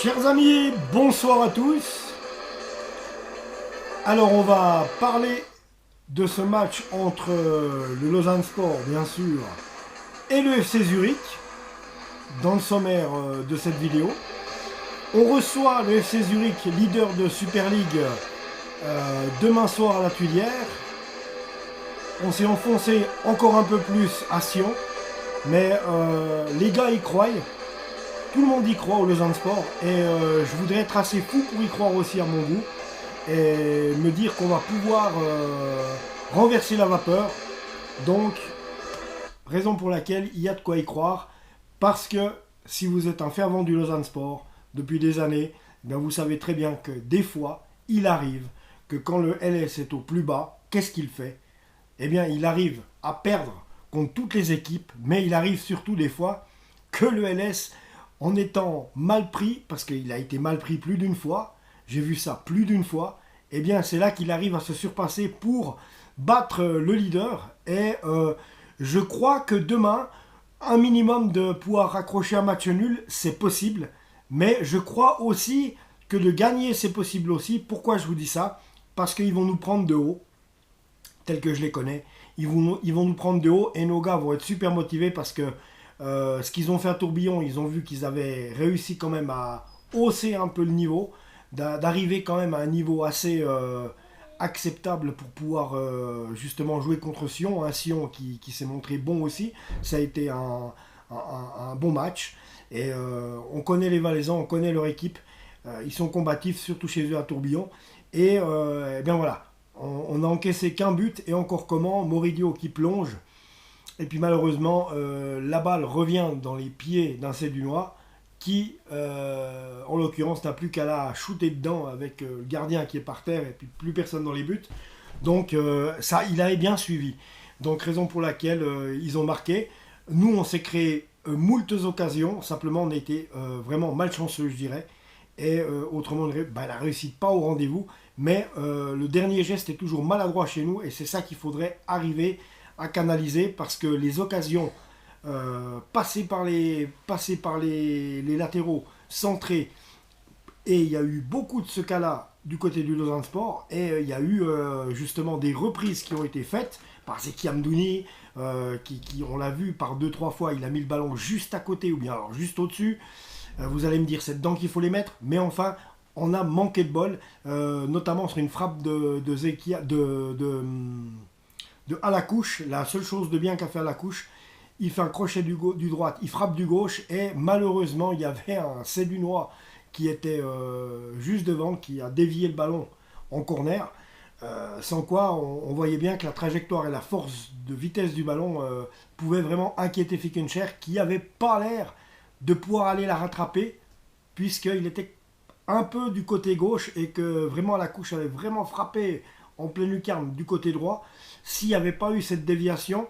Chers amis, bonsoir à tous. Alors on va parler de ce match entre le Lausanne Sport, bien sûr, et le FC Zurich, dans le sommaire de cette vidéo. On reçoit le FC Zurich, leader de Super League, demain soir à la Tuilière. On s'est enfoncé encore un peu plus à Sion, mais les gars y croient. Tout le monde y croit au Lausanne Sport et je voudrais être assez fou pour y croire aussi à mon goût et me dire qu'on va pouvoir renverser la vapeur. Donc, raison pour laquelle il y a de quoi y croire, parce que si vous êtes un fervent du Lausanne Sport depuis des années, bien vous savez très bien que des fois, il arrive que quand le LS est au plus bas, qu'est-ce qu'il fait? Eh bien, il arrive à perdre contre toutes les équipes, mais il arrive surtout des fois que le LS, en étant mal pris, parce qu'il a été mal pris plus d'une fois, j'ai vu ça plus d'une fois, eh bien c'est là qu'il arrive à se surpasser pour battre le leader. Et je crois que demain, un minimum de pouvoir raccrocher un match nul, c'est possible. Mais je crois aussi que de gagner, c'est possible aussi. Pourquoi je vous dis ça? Parce qu'ils vont nous prendre de haut, tels que je les connais. Ils vont nous prendre de haut et nos gars vont être super motivés parce que ce qu'ils ont fait à Tourbillon, ils ont vu qu'ils avaient réussi quand même à hausser un peu le niveau, d'arriver quand même à un niveau assez acceptable pour pouvoir justement jouer contre Sion, un Sion qui s'est montré bon aussi. Ça a été un bon match et on connaît les Valaisans, on connaît leur équipe, ils sont combatifs surtout chez eux à Tourbillon et bien voilà, on a encaissé qu'un but et encore comment, Moridio qui plonge. Et puis malheureusement, la balle revient dans les pieds d'un Cédunois qui, en l'occurrence, n'a plus qu'à la shooter dedans avec le gardien qui est par terre et puis plus personne dans les buts. Donc ça, il avait bien suivi. Donc raison pour laquelle ils ont marqué. Nous, on s'est créé moultes occasions. Simplement, on a été vraiment malchanceux, je dirais. Et autrement, la réussite pas au rendez-vous. Mais le dernier geste est toujours maladroit chez nous et c'est ça qu'il faudrait arriver à canaliser parce que les occasions passées par les latéraux, centrés, et il y a eu beaucoup de ce cas-là du côté du Lausanne Sport et il y a eu justement des reprises qui ont été faites par Zeki Amdouni qui, on l'a vu par 2-3 fois, il a mis le ballon juste à côté ou bien alors juste au-dessus. Vous allez me dire c'est dedans qu'il faut les mettre, mais enfin on a manqué de bol, notamment sur une frappe de Zeki de Alacouche. La seule chose de bien qu'a fait Alacouche, il fait un crochet du droite, il frappe du gauche et malheureusement il y avait un Cédunois qui était juste devant, qui a dévié le ballon en corner. Sans quoi on voyait bien que la trajectoire et la force de vitesse du ballon pouvaient vraiment inquiéter Fickencher qui n'avait pas l'air de pouvoir aller la rattraper puisqu'il était un peu du côté gauche et que vraiment Alacouche avait vraiment frappé en pleine lucarne du côté droit. S'il n'y avait pas eu cette déviation,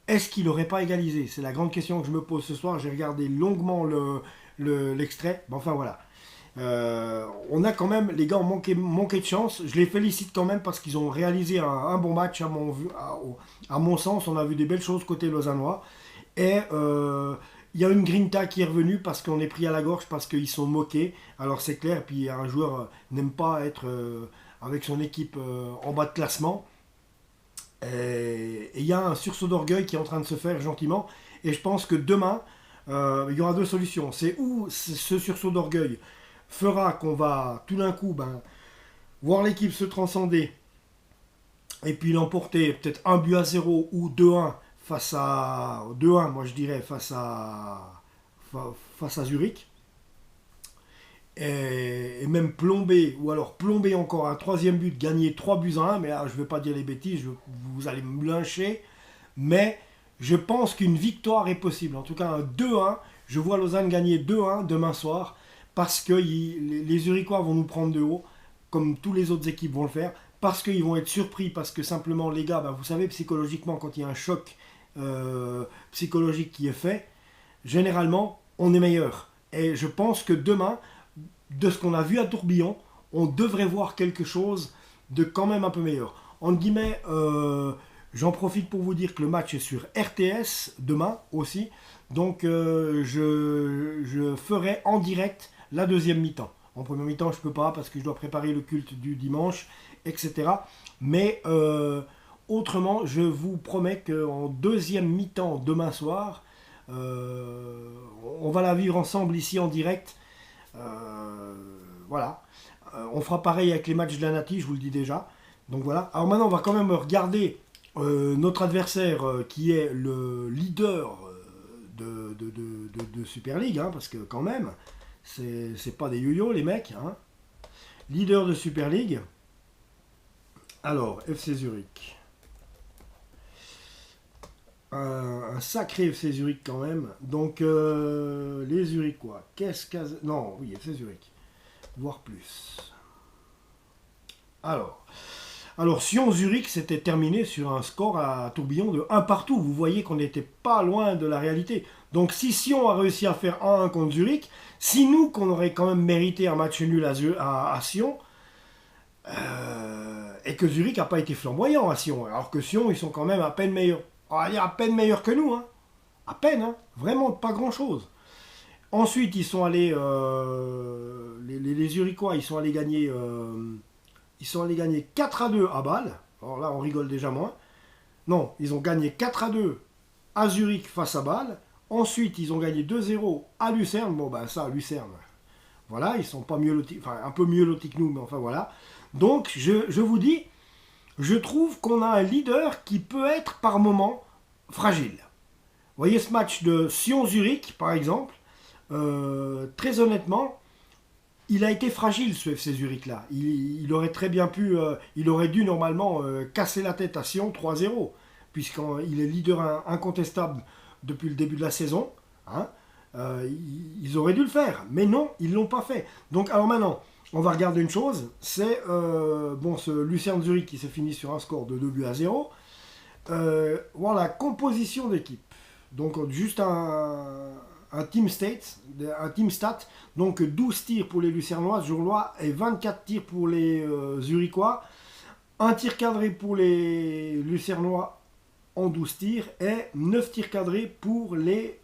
est-ce qu'il n'aurait pas égalisé? C'est la grande question que je me pose ce soir. J'ai regardé longuement l'extrait. Enfin voilà. On a quand même, les gars ont manqué de chance. Je les félicite quand même parce qu'ils ont réalisé un bon match à mon sens. On a vu des belles choses côté lausannois. Et il y a une grinta qui est revenue parce qu'on est pris à la gorge, parce qu'ils sont moqués. Alors c'est clair, puis un joueur n'aime pas être avec son équipe en bas de classement. Et il y a un sursaut d'orgueil qui est en train de se faire gentiment. Et je pense que demain, il y aura deux solutions. C'est où ce sursaut d'orgueil fera qu'on va tout d'un coup voir l'équipe se transcender et puis l'emporter peut-être 1-0 ou 2-1 face à 2-1, moi je dirais face à Zurich. Et même plomber, ou alors plomber encore un troisième but, gagner 3-1, mais là je ne vais pas dire les bêtises, vous allez me lyncher, mais je pense qu'une victoire est possible, en tout cas un 2-1, je vois Lausanne gagner 2-1 demain soir, parce que les Zurichois vont nous prendre de haut, comme tous les autres équipes vont le faire, parce qu'ils vont être surpris, parce que simplement les gars, vous savez psychologiquement quand il y a un choc psychologique qui est fait, généralement on est meilleur, et je pense que demain, de ce qu'on a vu à Tourbillon, on devrait voir quelque chose de quand même un peu meilleur. En guillemets, j'en profite pour vous dire que le match est sur RTS demain aussi. Donc je ferai en direct la deuxième mi-temps. En première mi-temps, je ne peux pas parce que je dois préparer le culte du dimanche, etc. Mais autrement, je vous promets qu'en deuxième mi-temps, demain soir, on va la vivre ensemble ici en direct. Voilà. On fera pareil avec les matchs de la Nati, je vous le dis déjà. Donc voilà. Alors maintenant, on va quand même regarder notre adversaire qui est le leader de Super League, hein, parce que quand même, c'est pas des yo-yo les mecs. Hein. Leader de Super League. Alors, FC Zurich. Un sacré FC Zurich quand même. Donc, les Zurichois. Non, oui, FC Zurich. Voire plus. Alors Sion-Zurich s'était terminé sur un score à tourbillon de 1 partout. Vous voyez qu'on n'était pas loin de la réalité. Donc si Sion a réussi à faire 1-1 contre Zurich, si nous, qu'on aurait quand même mérité un match nul à Sion, et que Zurich n'a pas été flamboyant à Sion, alors que Sion, ils sont quand même à peine meilleurs. On va dire à peine meilleurs que nous. Hein. À peine, hein. Vraiment pas grand-chose. Ensuite, ils sont allés... les Zurichois, ils sont allés gagner... Ils sont allés gagner 4-2 à Bâle. Alors là, on rigole déjà moins. Non, ils ont gagné 4-2 à Zurich face à Bâle. Ensuite, ils ont gagné 2-0 à Lucerne. Bon, ben ça, Lucerne, voilà, ils sont pas mieux lotis, enfin un peu mieux lotis que nous, mais enfin voilà. Donc, je vous dis, je trouve qu'on a un leader qui peut être par moment fragile. Vous voyez ce match de Sion-Zurich, par exemple, très honnêtement, il a été fragile ce FC Zurich là. Il aurait très bien pu, il aurait dû normalement casser la tête à Sion 3-0, puisqu'il est leader incontestable depuis le début de la saison. Hein. Ils auraient dû le faire, mais non, ils ne l'ont pas fait. Donc alors maintenant, on va regarder une chose, c'est ce Lucerne Zurich qui s'est fini sur un score de 2-0. Voilà la composition d'équipe. Donc juste un team stat, donc 12 tirs pour les Lucernois, Jourlois, et 24 tirs pour les Zurichois, un tir cadré pour les Lucernois en 12 tirs, et 9 tirs cadrés pour les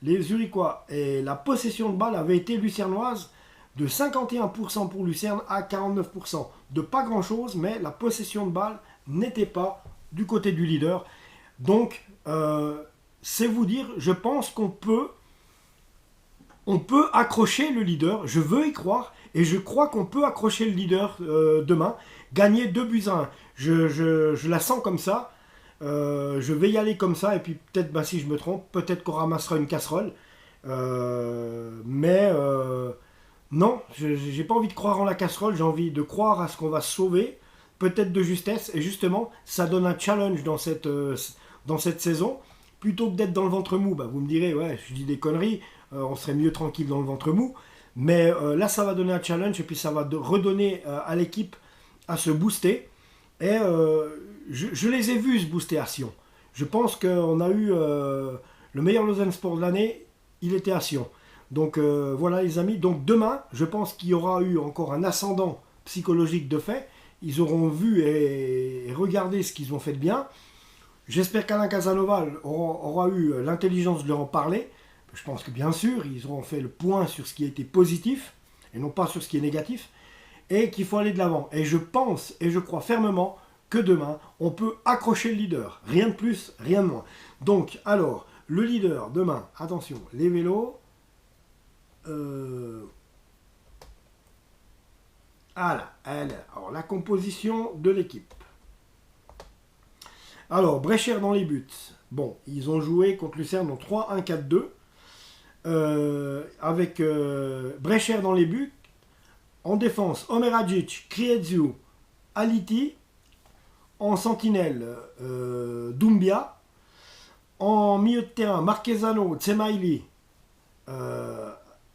Zurichois. Et la possession de balle avait été lucernoise de 51% pour Lucerne à 49%. De pas grand chose, mais la possession de balle n'était pas du côté du leader. Donc, c'est vous dire, je pense qu'on peut accrocher le leader, je veux y croire, et je crois qu'on peut accrocher le leader demain, gagner 2-1. Je la sens comme ça, je vais y aller comme ça, et puis peut-être, si je me trompe, peut-être qu'on ramassera une casserole, mais non, j'ai pas envie de croire en la casserole, j'ai envie de croire à ce qu'on va se sauver, peut-être de justesse, et justement, ça donne un challenge dans cette saison. Plutôt que d'être dans le ventre mou, vous me direz, ouais, je dis des conneries, on serait mieux tranquille dans le ventre mou. Mais là, ça va donner un challenge et puis ça va redonner à l'équipe à se booster. Et je les ai vus se booster à Sion. Je pense qu'on a eu le meilleur Lausanne Sport de l'année, il était à Sion. Donc voilà les amis. Donc demain, je pense qu'il y aura eu encore un ascendant psychologique de fait. Ils auront vu et regardé ce qu'ils ont fait de bien. J'espère qu'Alain Casanova aura eu l'intelligence de leur en parler. Je pense que bien sûr, ils auront fait le point sur ce qui a été positif et non pas sur ce qui est négatif. Et qu'il faut aller de l'avant. Et je pense et je crois fermement que demain, on peut accrocher le leader. Rien de plus, rien de moins. Donc, alors, le leader, demain, attention, les vélos. Alors, la composition de l'équipe. Alors, Brecher dans les buts. Bon, ils ont joué contre Lucerne en 3-1-4-2. Avec Brecher dans les buts. En défense, Omer Hadjic, Krietziu, Aliti. En sentinelle, Doumbia. En milieu de terrain, Marquezano, Tsemaili,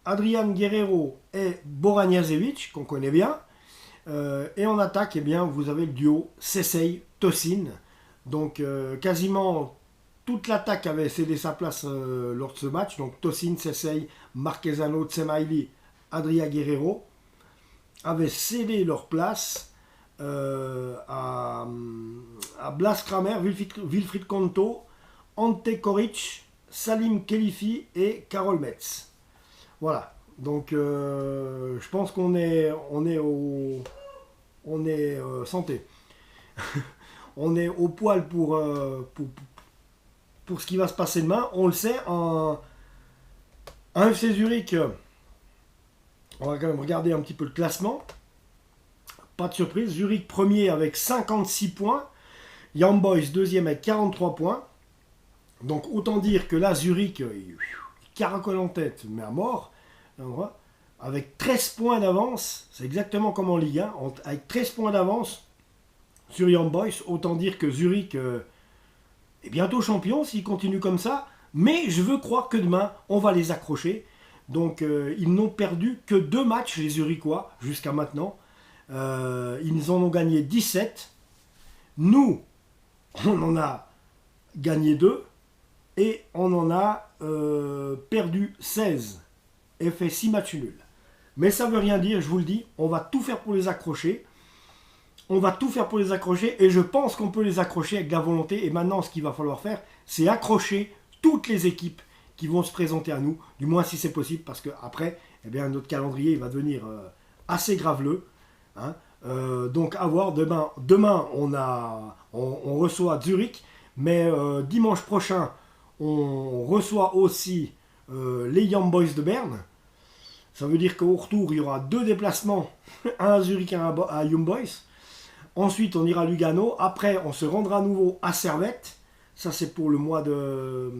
Adrian Guerrero et Boranjazevic, qu'on connaît bien. Et en attaque, eh bien, vous avez le duo Sesei-Tosin. Donc quasiment toute l'attaque avait cédé sa place lors de ce match. Donc Tosin, Sesei, Marquezano, Tsemaili, Adria Guerrero avaient cédé leur place à Blas Kramer, Wilfried Konto, Ante Koric, Salim Kelifi et Karol Metz. Voilà. Donc je pense qu'on est santé. On est au poil pour ce qui va se passer demain. On le sait, un FC Zurich, on va quand même regarder un petit peu le classement. Pas de surprise, Zurich premier avec 56 points. Young Boys deuxième avec 43 points. Donc autant dire que là, Zurich, il caracole en tête, mais à mort. Avec 13 points d'avance, c'est exactement comme en Ligue 1, avec 13 points d'avance sur Young Boys, autant dire que Zurich est bientôt champion s'il continue comme ça, mais je veux croire que demain, on va les accrocher. Donc ils n'ont perdu que 2 matchs, les Zurichois, jusqu'à maintenant. Ils en ont gagné 17. Nous, on en a gagné 2 et on en a perdu 16 et fait 6 matchs nuls. Mais ça ne veut rien dire, je vous le dis, on va tout faire pour les accrocher. On va tout faire pour les accrocher et je pense qu'on peut les accrocher avec de la volonté. Et maintenant, ce qu'il va falloir faire, c'est accrocher toutes les équipes qui vont se présenter à nous, du moins si c'est possible, parce qu'après, eh bien, notre calendrier il va devenir assez graveleux. Hein. Donc à voir, demain on reçoit Zurich, mais dimanche prochain, on reçoit aussi les Young Boys de Berne. Ça veut dire qu'au retour, il y aura 2 déplacements, un à Zurich et un à Young Boys. Ensuite, on ira à Lugano. Après, on se rendra à nouveau à Servette. Ça, c'est pour le mois de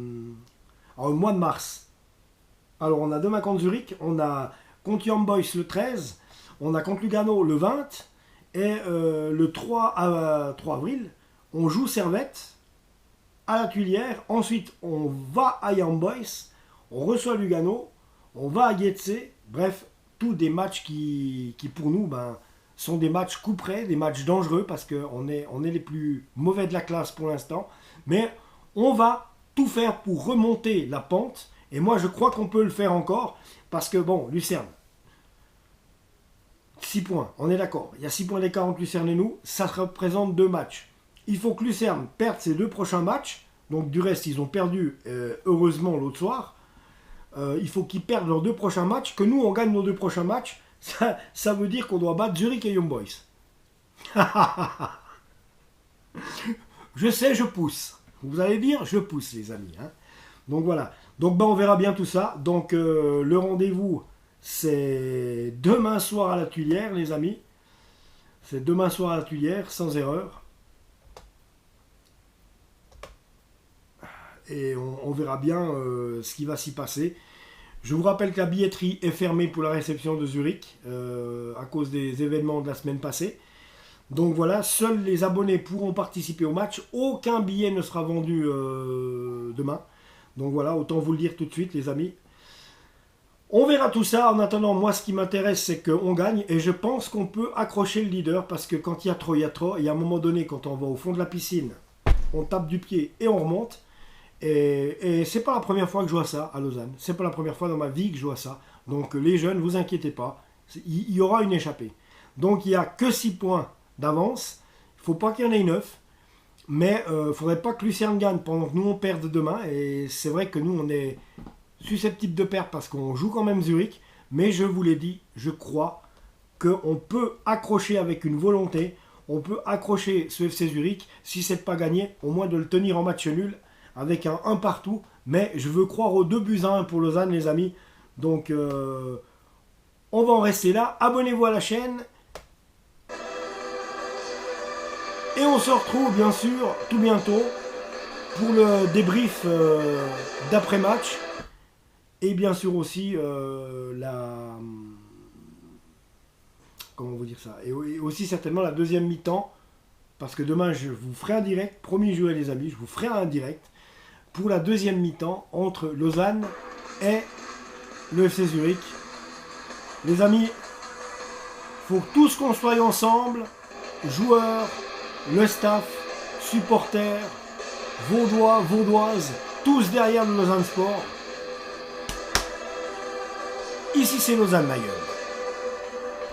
mars. Alors, on a demain contre Zurich. On a contre Young Boys le 13. On a contre Lugano le 20. Et le 3 avril, on joue Servette à la Tuilière. Ensuite, on va à Young Boys. On reçoit Lugano. On va à Getse. Bref, tous des matchs qui pour nous, sont des matchs couperets, des matchs dangereux parce qu'on est les plus mauvais de la classe pour l'instant. Mais on va tout faire pour remonter la pente. Et moi, je crois qu'on peut le faire encore. Parce que, bon, Lucerne, 6 points, on est d'accord. Il y a 6 points d'écart entre Lucerne et nous. Ça représente 2 matchs. Il faut que Lucerne perde ses 2 prochains matchs. Donc, du reste, ils ont perdu, heureusement, l'autre soir. Il faut qu'ils perdent leurs 2 prochains matchs. Que nous, on gagne nos 2 prochains matchs. Ça veut dire qu'on doit battre Zurich et Young Boys. Je sais, je pousse. Vous allez dire, je pousse, les amis. Hein. Donc voilà. Donc on verra bien tout ça. Donc le rendez-vous, c'est demain soir à la Tuilière, les amis. C'est demain soir à la Tuilière, sans erreur. Et on verra bien ce qui va s'y passer. Je vous rappelle que la billetterie est fermée pour la réception de Zurich à cause des événements de la semaine passée. Donc voilà, seuls les abonnés pourront participer au match. Aucun billet ne sera vendu demain. Donc voilà, autant vous le dire tout de suite, les amis. On verra tout ça. En attendant, moi, ce qui m'intéresse, c'est qu'on gagne. Et je pense qu'on peut accrocher le leader parce que quand il y a trop, il y a trop. Et à un moment donné, quand on va au fond de la piscine, on tape du pied et on remonte. Et c'est pas la première fois que je vois ça à Lausanne. C'est pas la première fois dans ma vie que je vois ça. Donc les jeunes, vous inquiétez pas. Il y aura une échappée. Donc il n'y a que 6 points d'avance. Il ne faut pas qu'il y en ait 9. Mais il ne faudrait pas que Lucerne gagne pendant que nous on perde demain. Et c'est vrai que nous on est susceptible de perdre parce qu'on joue quand même Zurich. Mais je vous l'ai dit, je crois qu'on peut accrocher avec une volonté. On peut accrocher ce FC Zurich. Si ce n'est pas gagné, au moins de le tenir en match nul. Avec un 1 partout, mais je veux croire aux 2-1 pour Lausanne, les amis. Donc, on va en rester là. Abonnez-vous à la chaîne. Et on se retrouve, bien sûr, tout bientôt pour le débrief d'après-match. Et bien sûr aussi comment vous dire ça, et aussi certainement la deuxième mi-temps. Parce que demain, je vous ferai un direct. Promis jouer, les amis, je vous ferai un direct pour la deuxième mi-temps entre Lausanne et le FC Zurich. Les amis, il faut tous qu'on soit ensemble, joueurs, le staff, supporters, vaudois, vaudoises, tous derrière le Lausanne Sport. Ici c'est Lausanne, ma gueule.